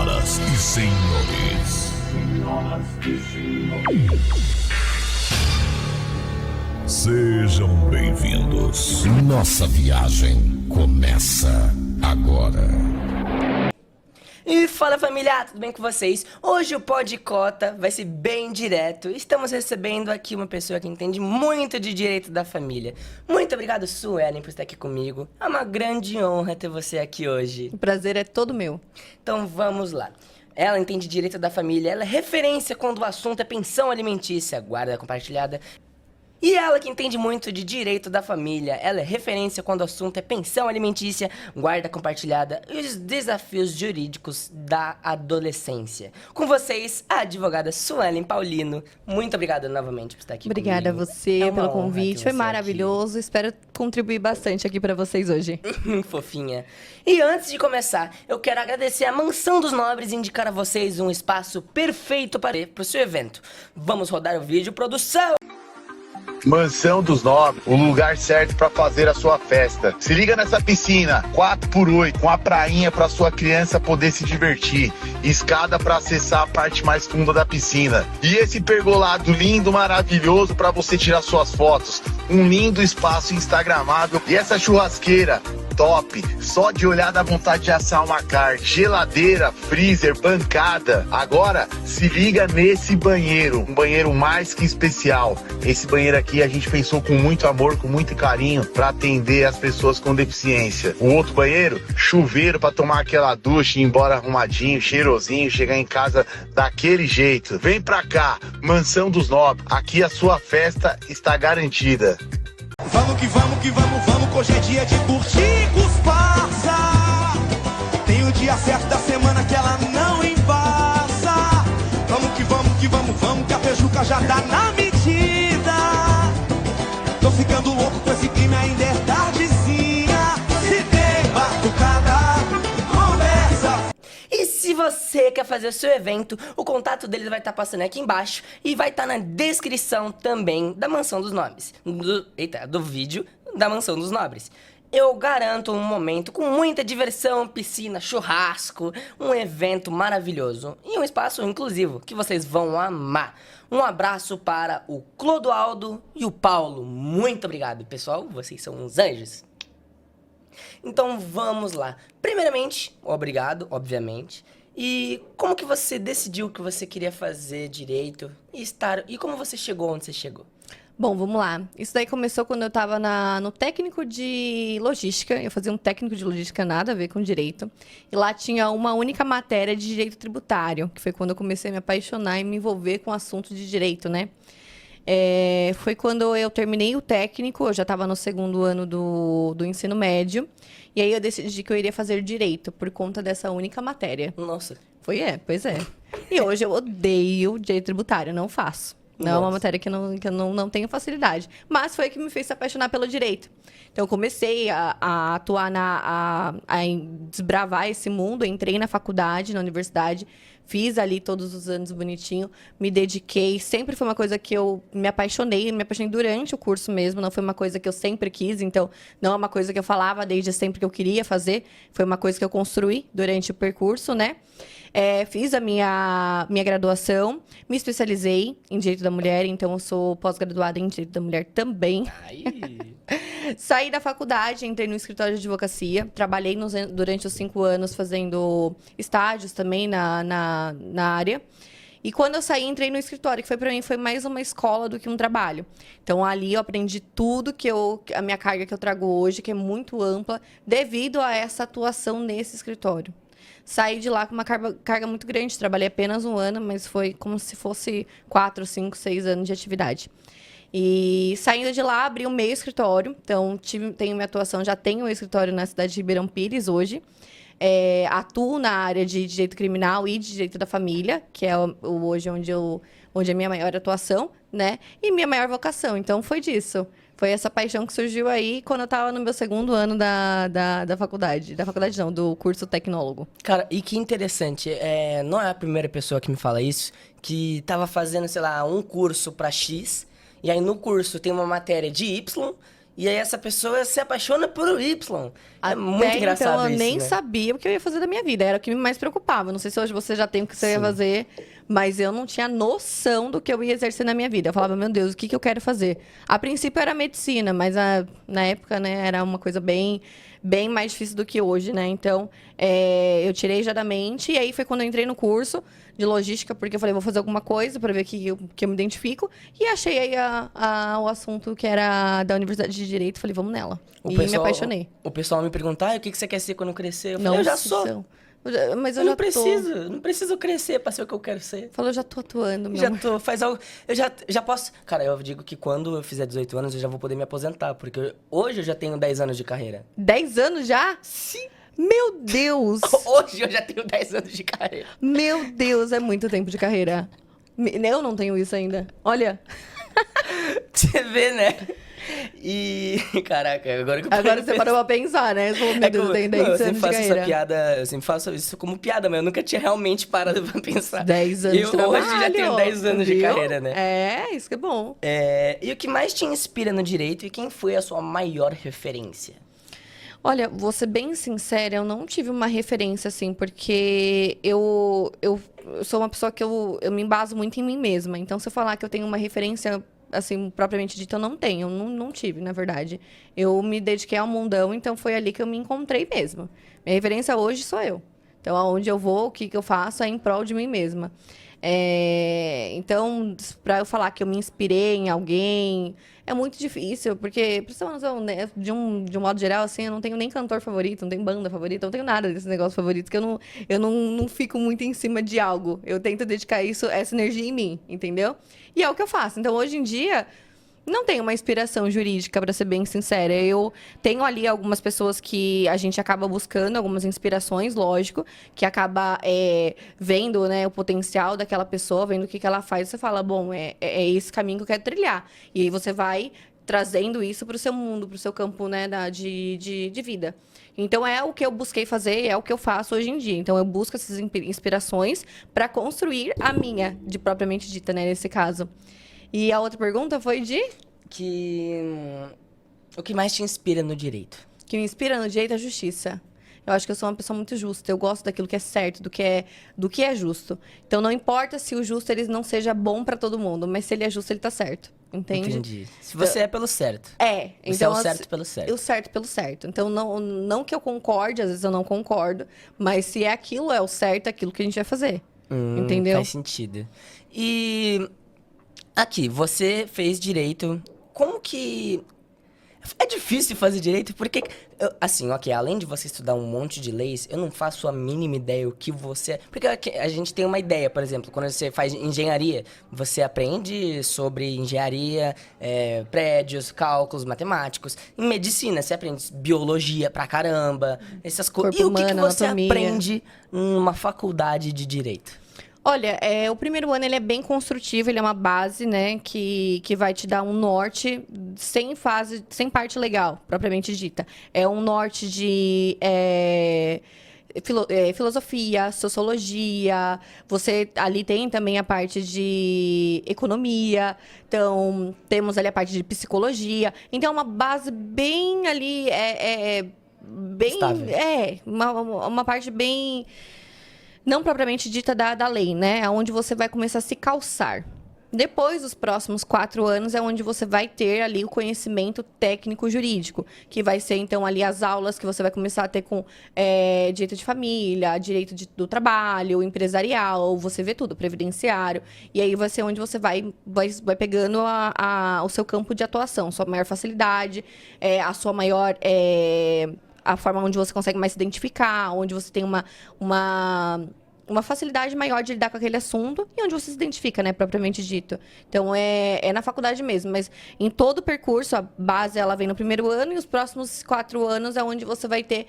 Senhoras e senhores. Sejam bem-vindos. Nossa viagem começa agora. E fala família, tudo bem com vocês? Hoje o Podcota vai ser bem direto. Estamos recebendo aqui uma pessoa que entende muito de direito da família. Muito obrigado, Suelen, por estar aqui comigo. É uma grande honra ter você aqui hoje. O prazer é todo meu. Então vamos lá. Ela entende direito da família, ela é referência quando o assunto é pensão alimentícia, guarda compartilhada. E ela que entende muito de direito da família, ela é referência quando o assunto é pensão alimentícia, guarda compartilhada e os desafios jurídicos da adolescência. Com vocês, a advogada Suelen Paulino. Muito obrigada novamente por estar aqui Obrigada comigo. a você pelo convite, foi você maravilhoso. Espero contribuir bastante aqui pra vocês hoje. Fofinha. E antes de começar, eu quero agradecer a Mansão dos Nobres e indicar a vocês um espaço perfeito para o seu evento. Vamos rodar o vídeo, produção! Mansão dos Nobres, o lugar certo para fazer a sua festa. Se liga nessa piscina, 4x8, com a prainha para sua criança poder se divertir, escada para acessar a parte mais funda da piscina. E esse pergolado lindo, maravilhoso para você tirar suas fotos. Um lindo espaço instagramável e essa churrasqueira top, só de olhar dá vontade de assar uma carne. Geladeira, freezer, bancada. Agora, se liga nesse banheiro, um banheiro mais que especial. Esse banheiro aqui a gente pensou com muito amor, com muito carinho, para atender as pessoas com deficiência. O outro banheiro, chuveiro para tomar aquela ducha, ir embora arrumadinho, cheirosinho, chegar em casa daquele jeito. Vem pra cá, Mansão dos Nobres. Aqui a sua festa está garantida. Vamos que vamos, que vamos, que hoje é dia de curtir com os parça. Tem o dia certo da semana que ela não embasa. Vamos que vamos, que a feijuca já tá na medida. Tô ficando louco com esse clima, ainda é tardezinha. Se tem batucada, conversa. E se você quer fazer o seu evento, o contato deles vai estar passando aqui embaixo e vai estar na descrição também da Mansão dos Nobres. Do vídeo da Mansão dos Nobres. Eu garanto um momento com muita diversão, piscina, churrasco, um evento maravilhoso e um espaço inclusivo que vocês vão amar. Um abraço para o Clodoaldo e o Paulo. Muito obrigado, pessoal. Vocês são uns anjos. Então vamos lá. Primeiramente, obrigado, obviamente. E como que você decidiu que você queria fazer direito e como você chegou onde você chegou? Bom, vamos lá. Isso daí começou quando eu tava no técnico de logística. Eu fazia um técnico de logística, nada a ver com direito. E lá tinha uma única matéria de direito tributário, que foi quando eu comecei a me apaixonar e me envolver com o assunto de direito, né? Foi quando eu terminei o técnico, eu já estava no segundo ano do ensino médio. E aí eu decidi que eu iria fazer direito por conta dessa única matéria. Nossa. Pois é. E hoje eu odeio direito tributário, não faço. Não é uma matéria que eu não tenho facilidade. Mas foi o que me fez se apaixonar pelo direito. Então, eu comecei a atuar, a desbravar esse mundo. Entrei na faculdade, na universidade. Fiz ali todos os anos bonitinho. Me dediquei. Sempre foi uma coisa que eu me apaixonei. Me apaixonei durante o curso mesmo. Não foi uma coisa que eu sempre quis. Então, não é uma coisa que eu falava desde sempre que eu queria fazer. Foi uma coisa que eu construí durante o percurso, né? Fiz a minha graduação, me especializei em Direito da Mulher, então eu sou pós-graduada em Direito da Mulher também. Saí da faculdade, entrei no escritório de advocacia, trabalhei durante os 5 anos fazendo estágios também na área. E quando eu saí, entrei no escritório, que foi para mim foi mais uma escola do que um trabalho. Então, ali eu aprendi tudo a minha carga que eu trago hoje, que é muito ampla, devido a essa atuação nesse escritório. Saí de lá com uma carga muito grande. Trabalhei apenas 1 ano, mas foi como se fosse 4, 5, 6 anos de atividade. E saindo de lá, abri um meio escritório. Então, tenho minha atuação, já tenho um escritório na cidade de Ribeirão Pires hoje. Atuo na área de direito criminal e de direito da família, que é hoje onde é a minha maior atuação, né? E minha maior vocação. Então, foi disso. Foi essa paixão que surgiu aí quando eu estava no meu segundo ano da faculdade. Da faculdade não, do curso tecnólogo. Cara, e que interessante. Não é a primeira pessoa que me fala isso, que tava fazendo, sei lá, um curso para X, e aí no curso tem uma matéria de Y, E aí essa pessoa se apaixona por o Y. É muito Até engraçado então, eu isso, nem né? sabia o que eu ia fazer da minha vida. Era o que me mais preocupava. Não sei se hoje você já tem o que você ia Sim. fazer, mas eu não tinha noção do que eu ia exercer na minha vida. Eu falava, meu Deus, o que que eu quero fazer? A princípio era medicina, mas na época, né, era uma coisa bem mais difícil do que hoje, né? Então, eu tirei já da mente. E aí foi quando eu entrei no curso de logística, porque eu falei, vou fazer alguma coisa para ver que eu me identifico. E achei aí o assunto que era da Universidade de Direito. Falei, vamos nela. Me apaixonei. O pessoal me pergunta, o que que você quer ser quando crescer? Eu falei, Não, eu já sou. Mas eu Eu já não preciso, não preciso crescer pra ser o que eu quero ser. Falou, eu já tô atuando, meu Já amor. tô, faz algo. Eu já posso. Cara, eu digo que quando eu fizer 18 anos, eu já vou poder me aposentar, porque hoje eu já tenho 10 anos de carreira. 10 anos já? Sim! Meu Deus! Hoje eu já tenho 10 anos de carreira. Meu Deus, é muito tempo de carreira. Eu não tenho isso ainda. Olha, Você vê, né? E. Caraca, agora que eu agora parei você de parou pra pensar, né? Você falou, meu Deus, como- tem não, 10 eu anos sempre de faço essa carreira. piada, eu sempre faço isso como piada, mas eu nunca tinha realmente parado pra pensar. 10 anos eu de trabalho. hoje já tenho 10 anos de viu? carreira, né? É, isso que é bom. E o que mais te inspira no direito e quem foi a sua maior referência? Olha, vou ser bem sincera, eu não tive uma referência, assim, porque eu sou uma pessoa que eu me embaso muito em mim mesma. Então, se eu falar que eu tenho uma referência, assim, propriamente dita, eu não tenho. Não tive, na verdade. Eu me dediquei ao mundão, então foi ali que eu me encontrei mesmo. Minha referência hoje sou eu. Então, aonde eu vou, o que que eu faço é em prol de mim mesma. Então, para eu falar que eu me inspirei em alguém, é muito difícil, porque, pra você ter uma noção, né, de um modo geral, assim, eu não tenho nem cantor favorito, não tenho banda favorita, não tenho nada desse negócio favorito, que eu não fico muito em cima de algo. Eu tento dedicar essa energia em mim, entendeu? E é o que eu faço. Então, hoje em dia, não tenho uma inspiração jurídica, para ser bem sincera. Eu tenho ali algumas pessoas que a gente acaba buscando, algumas inspirações, lógico, que acaba vendo, né, o potencial daquela pessoa, vendo o que ela faz. Você fala, bom, é esse caminho que eu quero trilhar. E aí você vai trazendo isso para o seu mundo, para o seu campo, né, de vida. Então, é o que eu busquei fazer, é o que eu faço hoje em dia. Então, eu busco essas inspirações para construir a minha, de propriamente dita, né, nesse caso. E a outra pergunta foi O que mais te inspira no direito? que me inspira no direito é a justiça. Eu acho que eu sou uma pessoa muito justa. Eu gosto daquilo que é certo, do que é justo. Então, não importa se o justo ele não seja bom para todo mundo, mas se ele é justo, ele tá certo. Entende? Entendi. Se você é pelo certo. É. Você é o certo pelo certo. O certo pelo certo. Então, não que eu concorde, às vezes eu não concordo, mas se é aquilo, é o certo, é aquilo que a gente vai fazer. Entendeu? Faz sentido. E aqui, você fez direito. Como que. É difícil fazer direito porque, assim, ok, além de você estudar um monte de leis, eu não faço a mínima ideia o que você... Porque a gente tem uma ideia, por exemplo, quando você faz engenharia, você aprende sobre engenharia, prédios, cálculos matemáticos. Em medicina, você aprende biologia pra caramba, essas coisas. E Corpo o que humano, você anatomia. aprende numa faculdade de direito? Olha, o primeiro ano ele é bem construtivo, ele é uma base, né, que vai te dar um norte sem parte legal, propriamente dita. É um norte de filosofia, sociologia, você ali tem também a parte de economia, então temos ali a parte de psicologia, então é uma base bem ali, bem... Estável. Uma parte bem... não propriamente dita da lei, né? Onde você vai começar a se calçar. Depois dos próximos 4 anos é onde você vai ter ali o conhecimento técnico jurídico, que vai ser, então, ali as aulas que você vai começar a ter com direito de família, direito do trabalho, empresarial, você vê tudo, previdenciário. E aí vai ser onde você vai pegando o seu campo de atuação, sua maior facilidade, a sua maior... a forma onde você consegue mais se identificar, onde você tem uma facilidade maior de lidar com aquele assunto e onde você se identifica, né, propriamente dito. Então, é na faculdade mesmo, mas em todo o percurso, a base ela vem no primeiro ano e os próximos 4 anos é onde você vai ter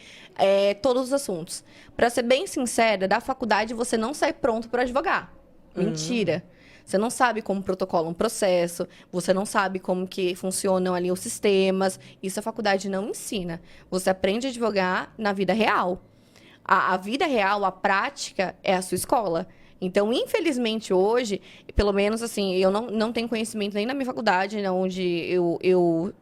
todos os assuntos. Para ser bem sincera, da faculdade você não sai pronto para advogar. Mentira. Você não sabe como protocola um processo, você não sabe como que funcionam ali os sistemas. Isso a faculdade não ensina. Você aprende a advogar na vida real. A vida real, a prática, é a sua escola. Então, infelizmente, hoje, pelo menos assim, eu não tenho conhecimento nem na minha faculdade, onde eu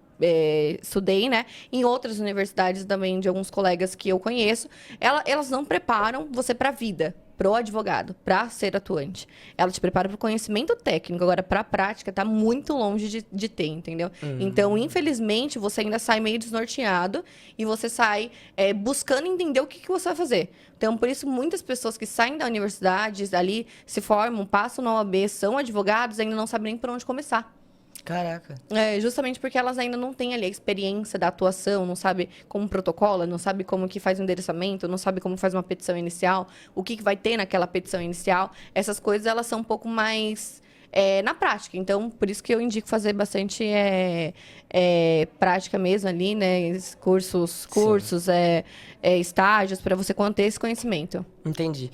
estudei, né? Em outras universidades também, de alguns colegas que eu conheço, elas não preparam você para a vida, pro advogado, para ser atuante. Ela te prepara para o conhecimento técnico, agora para a prática tá muito longe de ter, entendeu? Então, infelizmente, você ainda sai meio desnorteado e você sai buscando entender o que você vai fazer. Então, por isso, muitas pessoas que saem da universidade, ali, se formam, passam na OAB, são advogados, ainda não sabem nem por onde começar. Caraca. Justamente porque elas ainda não têm ali a experiência da atuação, não sabe como protocola, não sabe como que faz um endereçamento, não sabe como faz uma petição inicial, o que vai ter naquela petição inicial. Essas coisas, elas são um pouco mais na prática. Então, por isso que eu indico fazer bastante prática mesmo ali, né? Cursos, estágios, para você ter esse conhecimento. Entendi.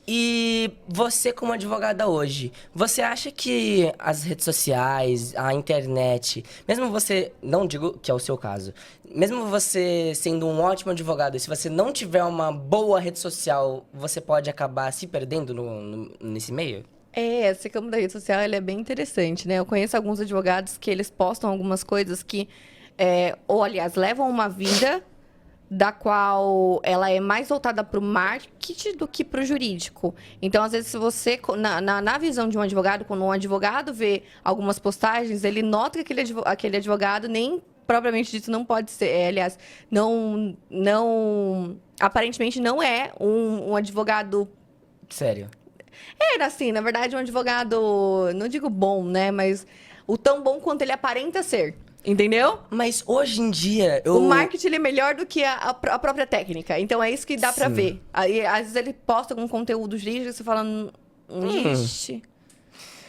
E você, como advogada hoje, você acha que as redes sociais, a internet, mesmo você, não digo que é o seu caso, mesmo você sendo um ótimo advogado, se você não tiver uma boa rede social, você pode acabar se perdendo nesse meio? Esse campo da rede social, ele é bem interessante, né? Eu conheço alguns advogados que eles postam algumas coisas que, ou aliás, levam uma vida da qual ela é mais voltada para o marketing do que para o jurídico. Então, às vezes, se você, na visão de um advogado, quando um advogado vê algumas postagens, ele nota que aquele advogado nem propriamente dito não pode ser, aliás, aparentemente não é um advogado... Sério? Era assim, na verdade, um advogado, não digo bom, né? Mas o tão bom quanto ele aparenta ser. Entendeu? Mas hoje em dia... O marketing ele é melhor do que a própria técnica. Então, é isso que dá pra ver. Aí, às vezes, ele posta algum conteúdo jurídico e você fala... Ixi...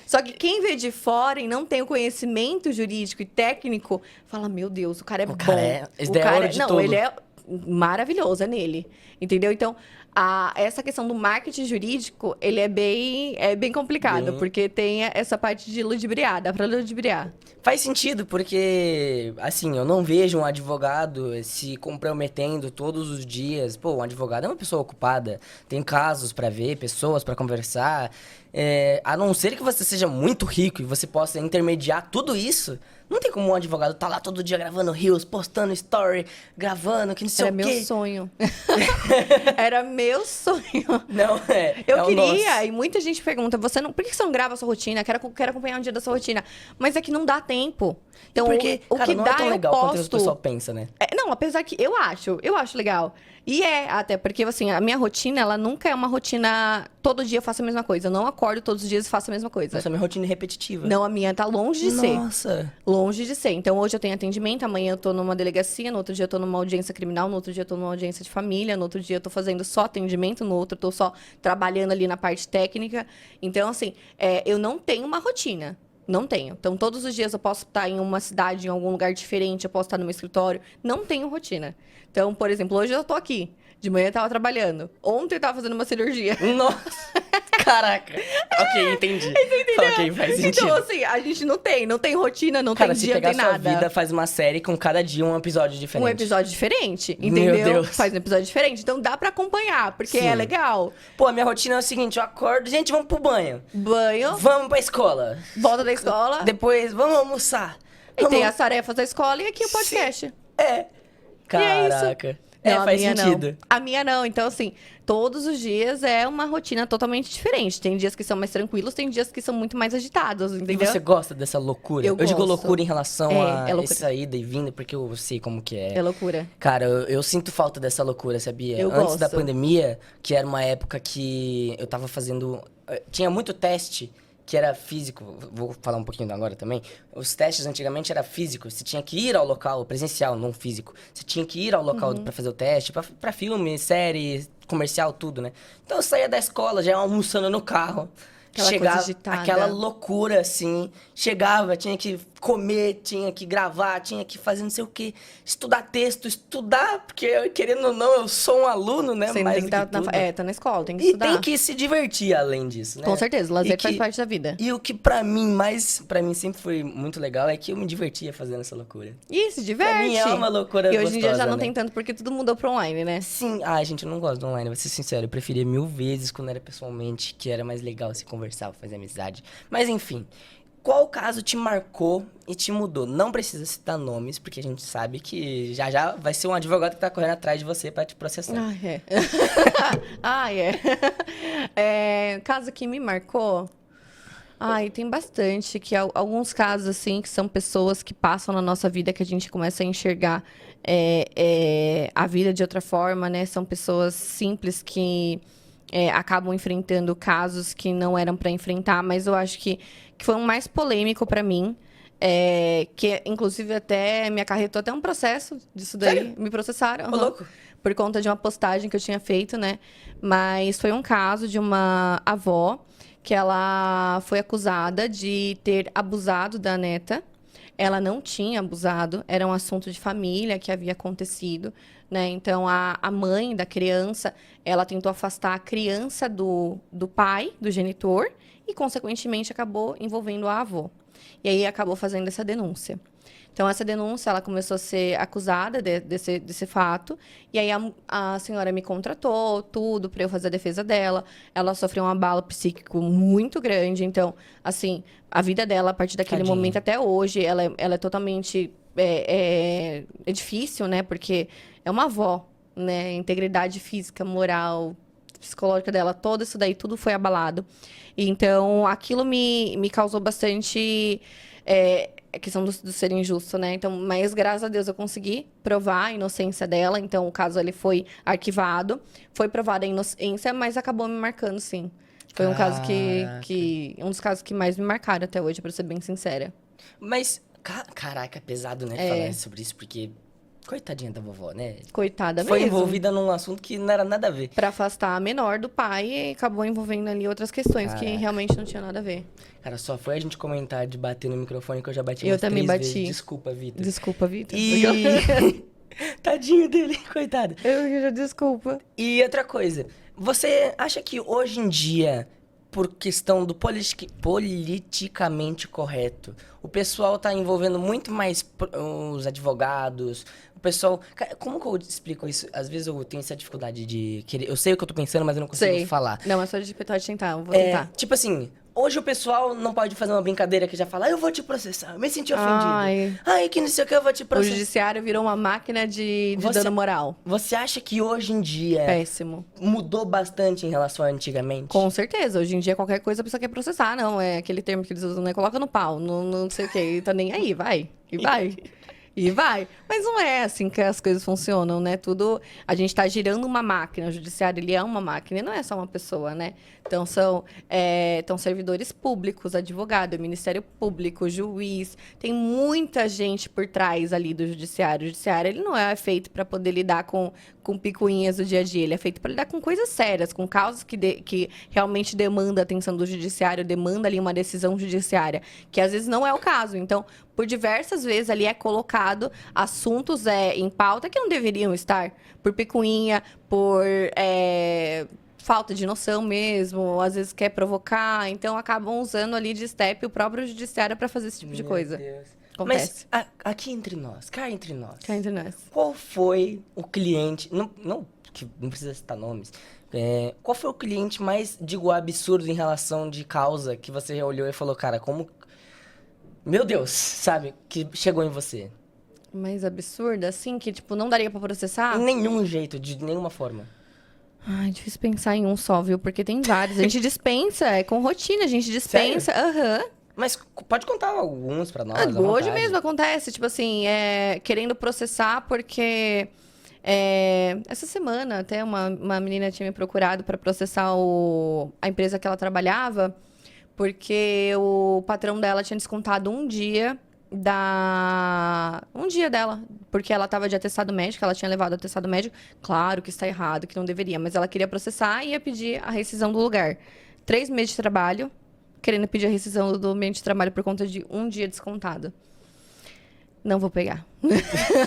Só que quem vê de fora e não tem o conhecimento jurídico e técnico, fala, meu Deus, o cara é bom. Ele é maravilhoso, é nele. Entendeu? Então, essa questão do marketing jurídico, ele é bem complicado, porque tem essa parte de ludibriar, dá pra ludibriar. Faz sentido, porque, assim, eu não vejo um advogado se comprometendo todos os dias. Pô, um advogado é uma pessoa ocupada, tem casos pra ver, pessoas pra conversar. A não ser que você seja muito rico e você possa intermediar tudo isso, não tem como um advogado tá lá todo dia gravando reels, postando story, gravando, que não sei o quê. Era meu sonho. Era meu sonho. Não, Eu queria, e muita gente pergunta, por que você não grava a sua rotina? Quero acompanhar um dia da sua rotina. Mas é que não dá tempo. Então, porque, o cara, que não dá, é tão legal eu quanto posto. o pessoal pensa, né? Não, apesar que eu acho legal. E até porque, assim, a minha rotina, ela nunca é uma rotina, todo dia eu faço a mesma coisa. Eu não acordo todos os dias e faço a mesma coisa. Nossa, minha rotina é repetitiva. Não, a minha tá longe de ser. Nossa. Longe de ser. Então, hoje eu tenho atendimento, amanhã eu tô numa delegacia, no outro dia eu tô numa audiência criminal, no outro dia eu tô numa audiência de família, no outro dia eu tô fazendo só atendimento, no outro eu tô só trabalhando ali na parte técnica. Então, assim, eu não tenho uma rotina. Não tenho. Então, todos os dias eu posso estar em uma cidade, em algum lugar diferente, eu posso estar no meu escritório. Não tenho rotina. Então, por exemplo, hoje eu tô aqui. De manhã eu tava trabalhando. Ontem eu tava fazendo uma cirurgia. Nossa! Caraca! Ok, entendi. Ok, faz sentido. Então, assim, a gente não tem rotina, não Cara, tem se dia, não pegar tem sua nada. vida, faz uma série com cada dia um episódio diferente. Um episódio diferente, Meu entendeu? Deus. Faz um episódio diferente. Então dá pra acompanhar, porque Sim. é legal. Pô, a minha rotina é o seguinte, eu acordo, gente, vamos pro banho. Banho, Vamos pra escola. volta da escola. Depois, vamos almoçar. E Vamos... tem as tarefas da escola e aqui o podcast. Caraca. Não, Faz a minha sentido. não. A minha não. Então, assim, todos os dias é uma rotina totalmente diferente. Tem dias que são mais tranquilos, tem dias que são muito mais agitados, E entendeu? você gosta dessa loucura? Eu digo gosto. loucura em relação a loucura. essa ida e vinda, porque eu sei como que é. É loucura. Cara, eu sinto falta dessa loucura, sabia? Eu Antes da gosto. pandemia, que era uma época que eu tava fazendo... Tinha muito teste que era físico. Vou falar um pouquinho agora também. Os testes antigamente era físico. Você tinha que ir ao local, presencial, não físico. Você tinha que ir ao local pra fazer o teste, pra filme, série, comercial, tudo, né? Então eu saía da escola, já almoçando no carro. Aquela coisa Chegava, agitada. aquela loucura, assim. Chegava, tinha que comer, tinha que gravar, tinha que fazer não sei o quê. Estudar texto, porque, querendo ou não, eu sou um aluno, né? Você Mais tem que do que tudo. tá na escola, tem que E estudar. tem que se divertir além disso, né? Com certeza, lazer E faz parte da vida. E o que pra mim sempre foi muito legal é que eu me divertia fazendo essa loucura. E se diverte. Pra mim é uma loucura E hoje em dia já gostosa, não né? tem tanto, porque tudo mudou pro online, né? Sim, gente, eu não gosto do online, vou ser sincero. Eu preferia 1000 vezes quando era pessoalmente, que era mais legal se conversar, fazer amizade. Mas enfim, Qual caso te marcou e te mudou? Não precisa citar nomes, porque a gente sabe que já vai ser um advogado que tá correndo atrás de você pra te processar. Ah, é. Ah, é. Caso que me marcou... Ai, tem bastante. Que alguns casos, assim, que são pessoas que passam na nossa vida que a gente começa a enxergar a vida de outra forma, né? São pessoas simples que acabam enfrentando casos que não eram para enfrentar, mas eu acho que foi um mais polêmico para mim. Que, inclusive, até me acarretou até um processo disso daí. Sério? Me processaram. Ô, louco. Por conta de uma postagem que eu tinha feito, né? Mas foi um caso de uma avó que ela foi acusada de ter abusado da neta. Ela não tinha abusado, era um assunto de família que havia acontecido, né? Então, a mãe da criança, ela tentou afastar a criança do pai, do genitor, e, consequentemente, acabou envolvendo a avó. E aí, acabou fazendo essa denúncia. Então, essa denúncia, ela começou a ser acusada desse fato. E aí, a senhora me contratou, tudo, para eu fazer a defesa dela. Ela sofreu um abalo psíquico muito grande. Então, assim, a vida dela, a partir daquele Tadinha. momento até hoje, ela é totalmente... É difícil, né? Porque é uma avó, né? Integridade física, moral, psicológica dela, todo isso daí, tudo foi abalado. Então, aquilo me causou bastante... a questão do ser injusto, né? Então, mas graças a Deus eu consegui provar a inocência dela. Então, o caso ele foi arquivado. Foi provada a inocência, mas acabou me marcando, sim. Foi um caso um dos casos que mais me marcaram até hoje, pra ser bem sincera. Mas, caraca, é pesado, né, falar sobre isso, porque... Coitadinha da vovó, né? Coitada Foi mesmo. envolvida num assunto que não era nada a ver. Pra afastar a menor do pai, e acabou envolvendo ali outras questões que Caraca. realmente não tinha nada a ver. Cara, só foi a gente comentar de bater no microfone que eu já bati Eu umas também 3 bati. vezes. Desculpa, Vitor. Desculpa, Vitor. E... Tadinho dele, coitado. Desculpa. E outra coisa, você acha que hoje em dia, por questão do politicamente correto, o pessoal tá envolvendo muito mais os advogados, o pessoal... Cara, como que eu explico isso? Às vezes eu tenho essa dificuldade de querer... Eu sei o que eu tô pensando, mas eu não consigo falar. Não, é só de tentar, eu vou tentar. Tipo assim, hoje o pessoal não pode fazer uma brincadeira que já fala, eu vou te processar, eu me senti ofendido. Ai, que não sei o que, eu vou te O processar. judiciário virou uma máquina de dano moral. Você acha que hoje em dia Péssimo. mudou bastante em relação a antigamente? Com certeza. Hoje em dia, qualquer coisa a pessoa quer processar. Não, é aquele termo que eles usam, né? Coloca no pau, não sei o quê. Tá nem aí, vai. E vai. E vai. Mas não é assim que as coisas funcionam, né? Tudo... A gente tá girando uma máquina. O judiciário, ele é uma máquina. E não é só uma pessoa, né? Então, são servidores públicos, advogado, Ministério Público, juiz. Tem muita gente por trás ali do judiciário. O judiciário, ele não é feito para poder lidar com picuinhas do dia a dia. Ele é feito para lidar com coisas sérias, com causas que realmente demandam a atenção do judiciário, demanda ali uma decisão judiciária, que às vezes não é o caso. Então, por diversas vezes ali é colocado assuntos em pauta que não deveriam estar, por picuinha, por falta de noção mesmo, às vezes quer provocar, então acabam usando ali de step o próprio judiciário para fazer esse tipo de coisa. Deus. Acontece. Mas aqui entre nós, cá entre nós, Cá entre nós. qual foi o cliente, não precisa citar nomes, qual foi o cliente mais, digo, absurdo em relação de causa que você já olhou e falou, cara, como... Meu Deus, sabe? Que chegou em você. Mais absurda, assim, que, tipo, não daria pra processar? Em nenhum jeito, de nenhuma forma. Ai, difícil pensar em um só, viu? Porque tem vários. A gente dispensa, é com rotina, a gente dispensa. Aham. Mas pode contar alguns pra nós, à Hoje vontade. mesmo acontece, tipo assim, querendo processar porque... essa semana, até uma menina tinha me procurado para processar a empresa que ela trabalhava, porque o patrão dela tinha descontado um dia dela, porque ela estava de atestado médico, ela tinha levado atestado médico. Claro que está errado, que não deveria, mas ela queria processar e ia pedir a rescisão do lugar. 3 meses de trabalho, querendo pedir a rescisão do ambiente de trabalho por conta de um dia descontado. Não vou pegar.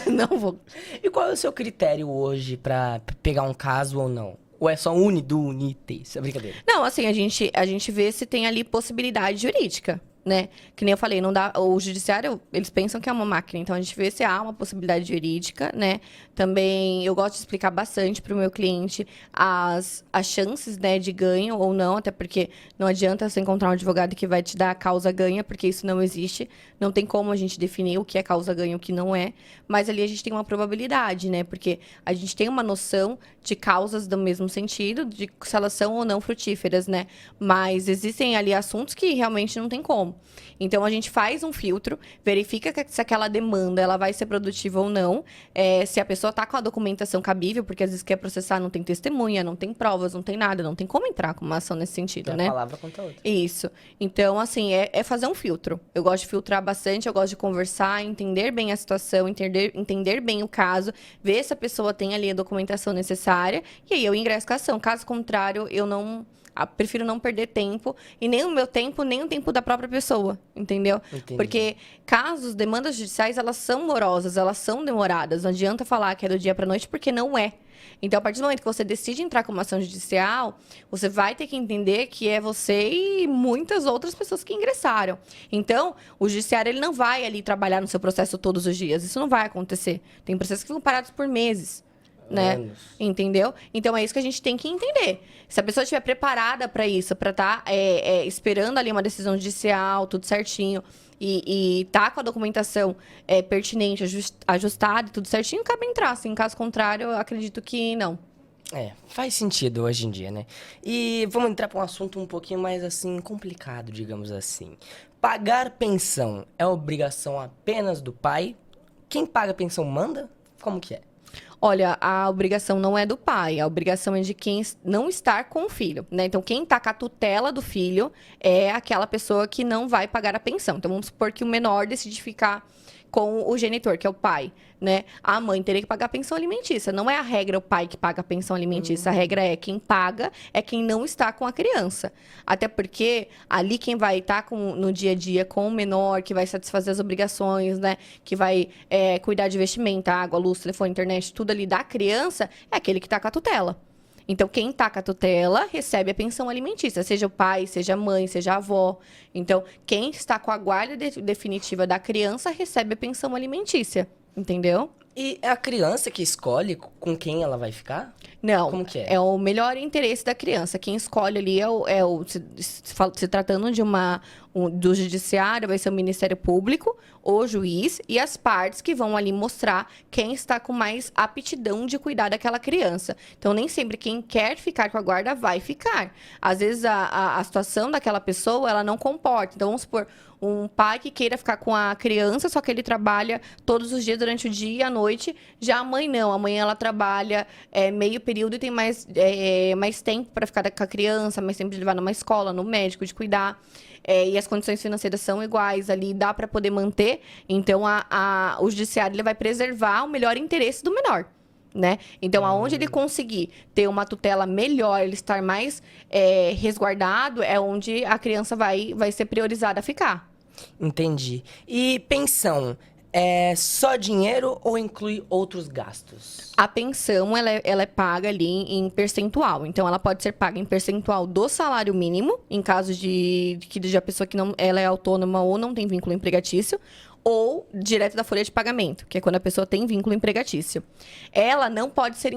Não vou. E qual é o seu critério hoje pra pegar um caso ou não? Ou é só unites? É brincadeira. Não, assim, a gente vê se tem ali possibilidade jurídica. né? Que nem eu falei, não dá, o judiciário, eles pensam que é uma máquina, então a gente vê se há uma possibilidade jurídica, né? Também eu gosto de explicar bastante para o meu cliente as chances, né, de ganho ou não, até porque não adianta você encontrar um advogado que vai te dar a causa ganha, porque isso não existe, não tem como a gente definir o que é causa ganha e o que não é, mas ali a gente tem uma probabilidade, né? Porque a gente tem uma noção de causas do mesmo sentido, de se elas são ou não frutíferas, né? Mas existem ali assuntos que realmente não tem como. Então, a gente faz um filtro, verifica se aquela demanda ela vai ser produtiva ou não, se a pessoa está com a documentação cabível, porque às vezes quer processar, não tem testemunha, não tem provas, não tem nada, não tem como entrar com uma ação nesse sentido, Tem né? uma palavra contra a outra. Isso. Então, assim, é fazer um filtro. Eu gosto de filtrar bastante, eu gosto de conversar, entender bem a situação, entender bem o caso, ver se a pessoa tem ali a documentação necessária, e aí eu ingresso com a ação. Caso contrário, eu não... prefiro não perder tempo, e nem o meu tempo, nem o tempo da própria pessoa, entendeu? Entendi. Porque demandas judiciais, elas são morosas, elas são demoradas. Não adianta falar que é do dia pra noite, porque não é. Então, a partir do momento que você decide entrar com uma ação judicial, você vai ter que entender que é você e muitas outras pessoas que ingressaram. Então, o judiciário ele não vai ali trabalhar no seu processo todos os dias. Isso não vai acontecer. Tem processos que ficam parados por meses. Né? Menos. Entendeu? Então é isso que a gente tem que entender. Se a pessoa estiver preparada para isso, para estar esperando ali uma decisão judicial, tudo certinho, e tá com a documentação pertinente, ajustada, tudo certinho, cabe entrar. Assim, caso contrário, eu acredito que não. Faz sentido hoje em dia, né? E vamos entrar para um assunto um pouquinho mais, assim, complicado, digamos assim. Pagar pensão é obrigação apenas do pai? Quem paga pensão manda? Como que é? Olha, a obrigação não é do pai, a obrigação é de quem não está com o filho, né? Então, quem está com a tutela do filho é aquela pessoa que não vai pagar a pensão. Então, vamos supor que o menor decide ficar com o genitor, que é o pai, né? A mãe teria que pagar a pensão alimentícia. Não é a regra o pai que paga a pensão alimentícia. A regra é quem paga é quem não está com a criança. Até porque ali quem vai estar no dia a dia com o menor, que vai satisfazer as obrigações, né? Que vai cuidar de vestimenta, água, luz, telefone, internet, tudo ali da criança, é aquele que está com a tutela. Então, quem está com a tutela recebe a pensão alimentícia, seja o pai, seja a mãe, seja a avó. Então, quem está com a guarda definitiva da criança recebe a pensão alimentícia, entendeu? E é a criança que escolhe com quem ela vai ficar? Não, Como que é? é o melhor interesse da criança. Quem escolhe ali se tratando de do judiciário, vai ser o Ministério Público, o juiz e as partes que vão ali mostrar quem está com mais aptidão de cuidar daquela criança. Então, nem sempre quem quer ficar com a guarda vai ficar. Às vezes, a situação daquela pessoa, ela não comporta. Então, vamos supor, um pai que queira ficar com a criança, só que ele trabalha todos os dias durante o dia e a noite. Já a mãe não. A mãe, ela trabalha meio período e tem mais tempo para ficar com a criança, mais tempo de levar numa escola, no médico, de cuidar. E as condições financeiras são iguais ali, dá para poder manter. Então, o judiciário ele vai preservar o melhor interesse do menor. Né? Então, aonde ele conseguir ter uma tutela melhor, ele estar mais resguardado, é onde a criança vai ser priorizada a ficar. Entendi. E pensão, é só dinheiro ou inclui outros gastos? A pensão, ela é paga ali em percentual. Então, ela pode ser paga em percentual do salário mínimo, em caso de a pessoa que ela é autônoma ou não tem vínculo empregatício, ou direto da folha de pagamento, que é quando a pessoa tem vínculo empregatício. Ela não pode ser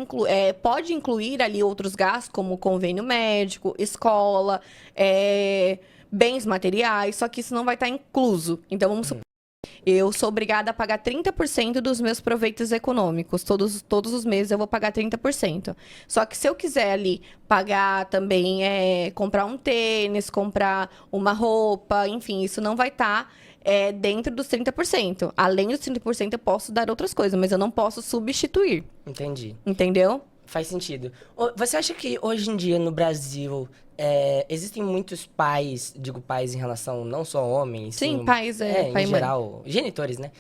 pode incluir ali outros gastos, como convênio médico, escola, bens materiais, só que isso não vai estar incluso. Então, vamos supor, eu sou obrigada a pagar 30% dos meus proveitos econômicos. Todos os meses eu vou pagar 30%. Só que se eu quiser ali pagar também, comprar um tênis, comprar uma roupa, enfim, isso não vai estar dentro dos 30%. Além dos 30%, eu posso dar outras coisas, mas eu não posso substituir. Entendi. Entendeu? Faz sentido. Você acha que hoje em dia no Brasil existem muitos pais, digo pais em relação não só a homens, Sim, pais, em pai e mãe. geral, genitores, né?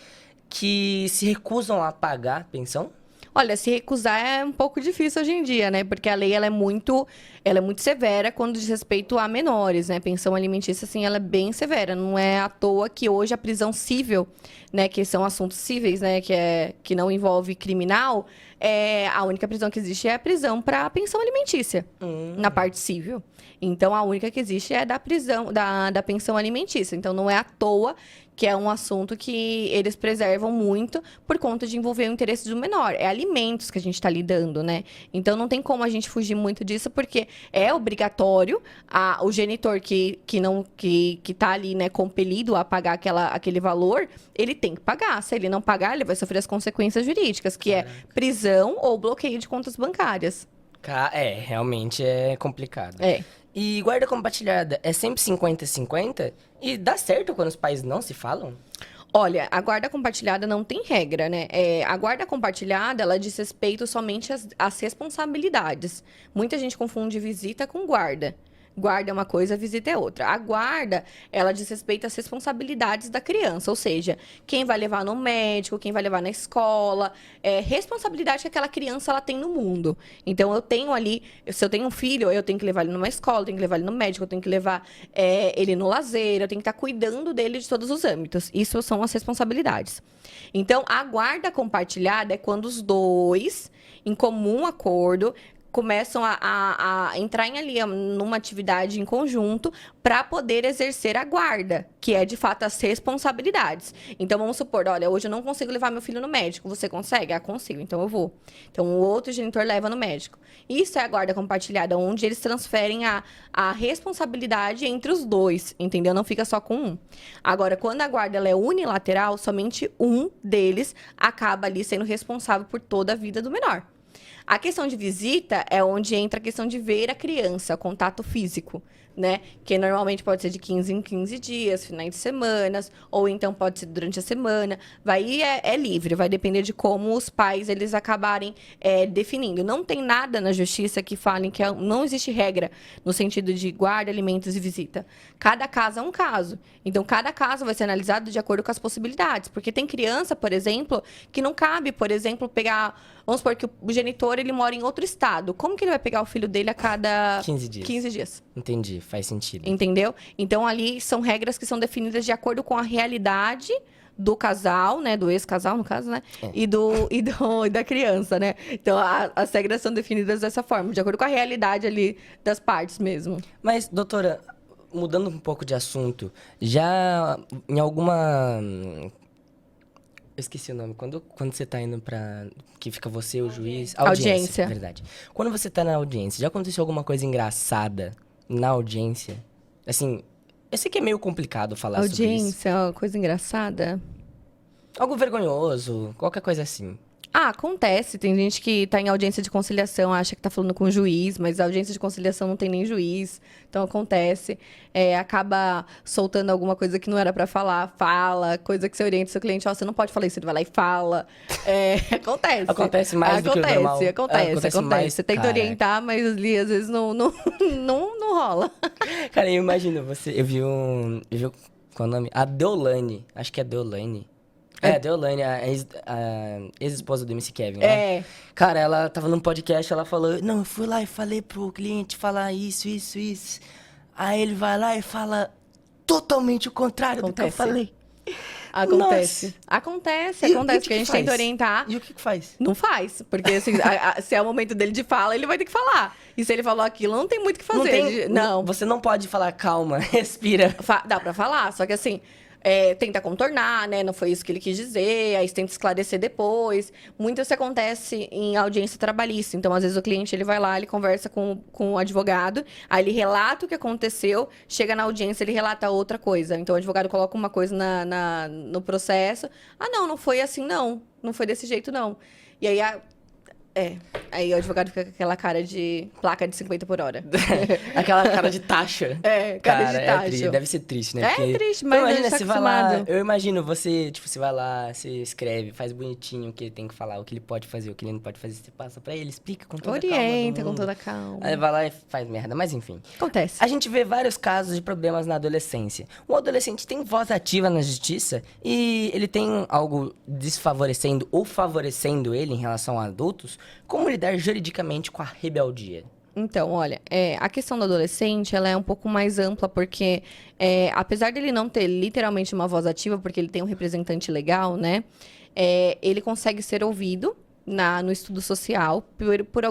Que se recusam a pagar pensão? Olha, se recusar é um pouco difícil hoje em dia, né? Porque a lei ela é muito ela é muito severa quando diz respeito a menores, né? Pensão alimentícia, assim, ela é bem severa. Não é à toa que hoje a prisão cível, né? Que são assuntos cíveis, né? Que não envolve criminal, a única prisão que existe é a prisão para pensão alimentícia, na parte cível. Então, a única que existe é da prisão, da pensão alimentícia. Então, não é à toa que é um assunto que eles preservam muito por conta de envolver o interesse do menor. É alimentos que a gente está lidando, né? Então, não tem como a gente fugir muito disso, porque é obrigatório o genitor que tá ali, né, compelido a pagar aquele valor, ele tem que pagar. Se ele não pagar, ele vai sofrer as consequências jurídicas, que é prisão ou bloqueio de contas bancárias. Realmente é complicado. É. E guarda compartilhada é sempre 50-50? E dá certo quando os pais não se falam? Olha, a guarda compartilhada não tem regra, né? A guarda compartilhada, ela diz respeito somente às responsabilidades. Muita gente confunde visita com guarda. Guarda é uma coisa, visita é outra. A guarda, ela diz respeito às responsabilidades da criança, ou seja, quem vai levar no médico, quem vai levar na escola, responsabilidade que aquela criança ela tem no mundo. Então, eu tenho ali, se eu tenho um filho, eu tenho que levar ele numa escola, eu tenho que levar ele no médico, eu tenho que levar ele no lazer, eu tenho que estar cuidando dele de todos os âmbitos. Isso são as responsabilidades. Então, a guarda compartilhada é quando os dois, em comum acordo, começam a entrar numa atividade em conjunto para poder exercer a guarda, que é, de fato, as responsabilidades. Então, vamos supor, olha, hoje eu não consigo levar meu filho no médico. Você consegue? Ah, consigo, então eu vou. Então, o outro genitor leva no médico. Isso é a guarda compartilhada, onde eles transferem a responsabilidade entre os dois, entendeu? Não fica só com um. Agora, quando a guarda ela é unilateral, somente um deles acaba ali sendo responsável por toda a vida do menor. A questão de visita é onde entra a questão de ver a criança, contato físico, né? Que normalmente pode ser de 15 em 15 dias, finais de semana, ou então pode ser durante a semana. É livre, vai depender de como os pais eles acabarem definindo. Não tem nada na justiça que falem que não existe regra no sentido de guarda, alimentos e visita. Cada caso é um caso. Então, cada caso vai ser analisado de acordo com as possibilidades. Porque tem criança, por exemplo, que não cabe, por exemplo, pegar... Vamos supor que o genitor ele mora em outro estado. Como que ele vai pegar o filho dele a cada 15 dias. 15 dias? Entendi, faz sentido. Entendeu? Então, ali são regras que são definidas de acordo com a realidade do casal, né? Do ex-casal, no caso, né? E da criança, né? Então, as regras são definidas dessa forma, de acordo com a realidade ali das partes mesmo. Mas, doutora, mudando um pouco de assunto, já em alguma... Eu esqueci o nome. Quando você tá indo pra... Que fica você, o juiz... Audiência. Verdade. Quando você tá na audiência, já aconteceu alguma coisa engraçada na audiência? Assim, eu sei que é meio complicado falar sobre isso. Audiência, ó, coisa engraçada. Algo vergonhoso, qualquer coisa assim. Acontece. Tem gente que tá em audiência de conciliação, acha que tá falando com o juiz, mas a audiência de conciliação não tem nem juiz. Então, acontece. Acaba soltando alguma coisa que não era pra falar, fala, coisa que você orienta o seu cliente, ó, você não pode falar isso, ele vai lá e fala. Acontece. Acontece mais do que o normal. Acontece. Mais, você tenta orientar, mas ali, às vezes, não rola. Cara, eu imagino, eu vi qual é o nome? A Deolane, acho que é Deolane. A Deolane, a ex-esposa do MC Kevin, né? Cara, ela tava num podcast, ela falou... Não, eu fui lá e falei pro cliente falar isso. Aí ele vai lá e fala totalmente o contrário do que eu falei. Acontece. Nossa. Acontece, Que porque a gente tenta orientar. E o que faz? Não faz. Porque assim, se é o momento dele de fala, ele vai ter que falar. E se ele falou aquilo, não tem muito o que fazer. Não. Você não pode falar, calma, respira. Dá pra falar, só que assim... tenta contornar, né? Não foi isso que ele quis dizer, aí você tenta esclarecer depois. Muito isso acontece em audiência trabalhista. Então, às vezes, o cliente ele vai lá, ele conversa com o advogado, aí ele relata o que aconteceu, chega na audiência, ele relata outra coisa. Então, o advogado coloca uma coisa no processo. Ah, não foi assim, não. Não foi desse jeito, não. E aí, aí o advogado fica com aquela cara de placa de 50 por hora. Aquela cara de taxa. Cara de taxa. Deve ser triste, né? Porque, triste, mas imagina, a gente tá você vai lá, acostumado. eu imagino você, tipo, você vai lá, você escreve, faz bonitinho o que ele tem que falar, o que ele pode fazer, o que ele não pode fazer, você passa pra ele, explica com toda a calma. Orienta com toda a calma. Aí vai lá e faz merda, mas enfim. Acontece. A gente vê vários casos de problemas na adolescência. O adolescente tem voz ativa na justiça e ele tem algo desfavorecendo ou favorecendo ele em relação a adultos. Como lidar juridicamente com a rebeldia? Então, olha, a questão do adolescente, ela é um pouco mais ampla, porque apesar dele não ter literalmente uma voz ativa, porque ele tem um representante legal, né? Ele consegue ser ouvido no estudo social por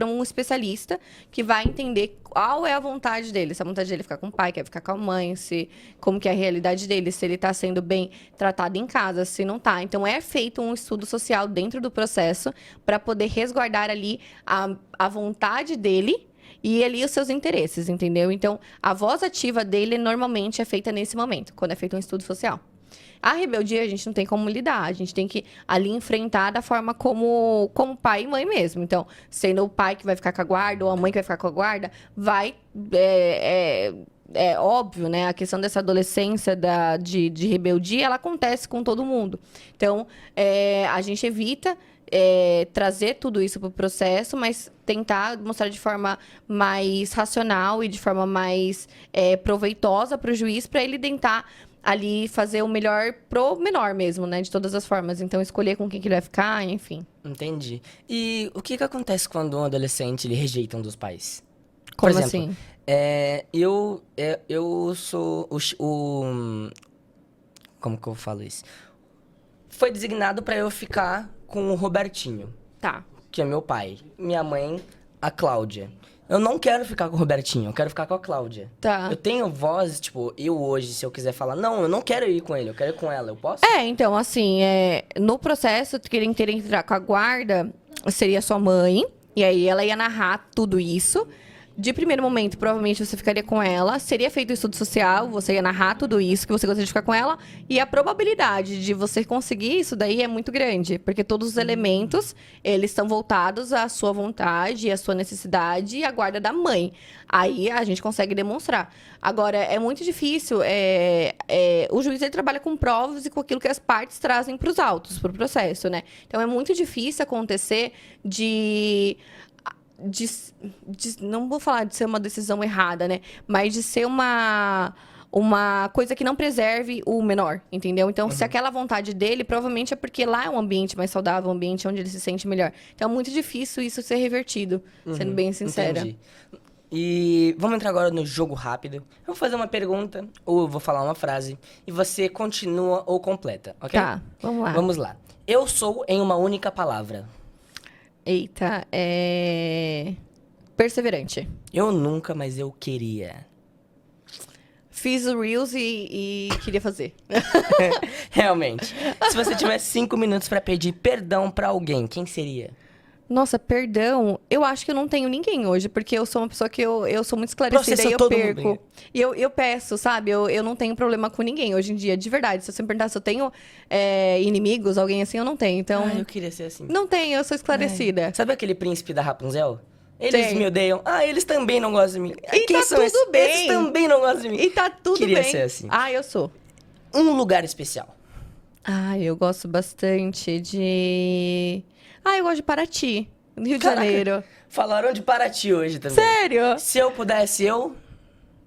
um especialista que vai entender qual é a vontade dele. Se a vontade dele é ficar com o pai, quer ficar com a mãe, como que é a realidade dele, se ele está sendo bem tratado em casa, se não está. Então, é feito um estudo social dentro do processo para poder resguardar ali a vontade dele e ali os seus interesses, entendeu? Então, a voz ativa dele normalmente é feita nesse momento, quando é feito um estudo social. A rebeldia, a gente não tem como lidar. A gente tem que ali enfrentar da forma como pai e mãe mesmo. Então, sendo o pai que vai ficar com a guarda ou a mãe que vai ficar com a guarda, é óbvio, né? A questão dessa adolescência de rebeldia, ela acontece com todo mundo. Então, a gente evita trazer tudo isso para o processo, mas tentar mostrar de forma mais racional e de forma mais proveitosa para o juiz, para ele tentar ali fazer o melhor pro menor mesmo, né? De todas as formas. Então, escolher com quem que ele vai ficar, enfim. Entendi. E o que acontece quando um adolescente ele rejeita um dos pais? Como Por exemplo, assim? eu sou como que eu falo isso? Foi designado pra eu ficar com o Robertinho, Tá. que é meu pai. Minha mãe, a Cláudia. Eu não quero ficar com o Robertinho, eu quero ficar com a Cláudia. Tá. Eu tenho voz, tipo, eu hoje, se eu quiser falar, não, eu não quero ir com ele, eu quero ir com ela, eu posso? Então, assim, no processo, quem teria que entrar com a guarda seria sua mãe. E aí, ela ia narrar tudo isso. De primeiro momento, provavelmente, você ficaria com ela. Seria feito o estudo social, você ia narrar tudo isso, que você gostaria de ficar com ela. E a probabilidade de você conseguir isso daí é muito grande. Porque todos os elementos, eles estão voltados à sua vontade, à sua necessidade e à guarda da mãe. Aí, a gente consegue demonstrar. Agora, é muito difícil. O juiz, ele trabalha com provas e com aquilo que as partes trazem para os autos, para o processo, né? Então, é muito difícil acontecer não vou falar de ser uma decisão errada, né? Mas de ser uma coisa que não preserve o menor, entendeu? Então, se aquela vontade dele, provavelmente é porque lá é um ambiente mais saudável, um ambiente onde ele se sente melhor. Então, é muito difícil isso ser revertido, sendo bem sincera. Entendi. E vamos entrar agora no jogo rápido. Eu vou fazer uma pergunta, ou eu vou falar uma frase, e você continua ou completa, ok? Tá, vamos lá. Vamos lá. Eu sou em uma única palavra. Eita, perseverante. Eu nunca, mas eu queria. Fiz o Reels e queria fazer. Realmente. Se você tivesse 5 minutos pra pedir perdão pra alguém, quem seria? Nossa, perdão. Eu acho que eu não tenho ninguém hoje, porque eu sou uma pessoa que eu sou muito esclarecida Processa e eu todo mundo, perco. Brinca. E eu peço, sabe? Eu não tenho problema com ninguém hoje em dia, de verdade. Se você me perguntar se eu tenho inimigos, alguém assim, eu não tenho. Então, Eu queria ser assim. não tenho, eu sou esclarecida. Sabe aquele príncipe da Rapunzel? Eles Sei. me odeiam. Eles também não gostam de mim. E Quem tá são tudo esses? bem. Eles também não gostam de mim. E tá tudo Queria bem. ser assim. Eu sou. Um lugar especial. Eu gosto bastante de... eu gosto de Paraty, Rio de Caraca, Janeiro. Falaram de Paraty hoje também. Sério? Se eu pudesse, eu...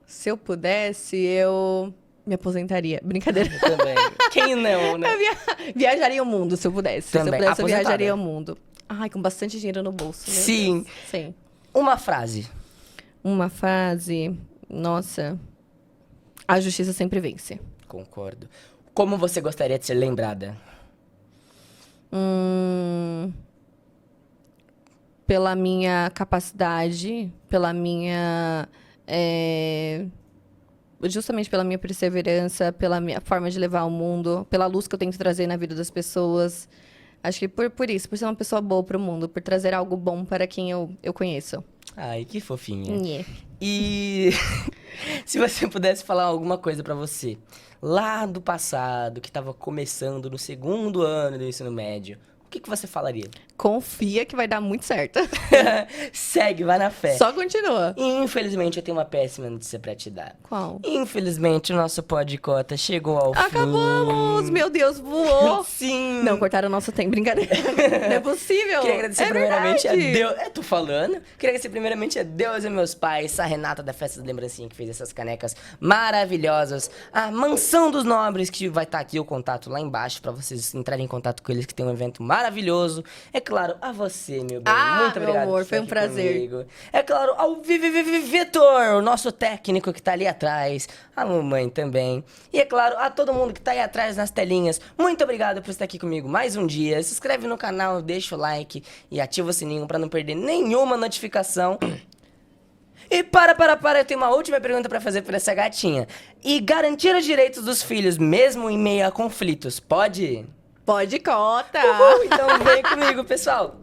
Se eu pudesse, eu me aposentaria. Brincadeira. Também. Quem não, né? Eu viajaria o mundo, se eu pudesse. Se eu Também. pudesse, eu Aposentada. viajaria o mundo. Com bastante dinheiro no bolso. Meu Sim. Deus. Sim. Uma frase. Uma frase... Nossa. A justiça sempre vence. Concordo. Como você gostaria de ser lembrada? Pela minha capacidade, pela minha... justamente pela minha perseverança, pela minha forma de levar o mundo, pela luz que eu tento trazer na vida das pessoas. Acho que por isso, por ser uma pessoa boa pro mundo, por trazer algo bom para quem eu conheço. Ai, que fofinha. Nhê. E se você pudesse falar alguma coisa pra você, lá do passado, que tava começando no 2º ano do ensino médio, o que você falaria? Confia que vai dar muito certo. Segue, vai na fé. Só continua. Infelizmente, eu tenho uma péssima notícia pra te dar. Qual? Infelizmente, o nosso Podcota chegou ao Acabamos! fim. Meu Deus, voou! Sim! Não, cortaram o nosso tempo, brincadeira. Não é possível. Queria agradecer É primeiramente verdade. a Deus. Tô falando. Queria agradecer primeiramente a Deus e meus pais, a Renata da Festa da Lembrancinha, que fez essas canecas maravilhosas. A Mansão dos Nobres, que vai estar aqui o contato lá embaixo, pra vocês entrarem em contato com eles, que tem um evento maravilhoso maravilhoso. É claro, a você, meu bem. Ah, Muito meu obrigado amor, por foi estar um aqui prazer. comigo. É claro, ao Vitor, o nosso técnico que tá ali atrás. A mamãe também. E é claro, a todo mundo que tá aí atrás nas telinhas. Muito obrigado por estar aqui comigo mais um dia. Se inscreve no canal, deixa o like e ativa o sininho pra não perder nenhuma notificação. E eu tenho uma última pergunta pra fazer pra essa gatinha. E garantir os direitos dos filhos, mesmo em meio a conflitos, pode? Pode cota! Então vem comigo, pessoal.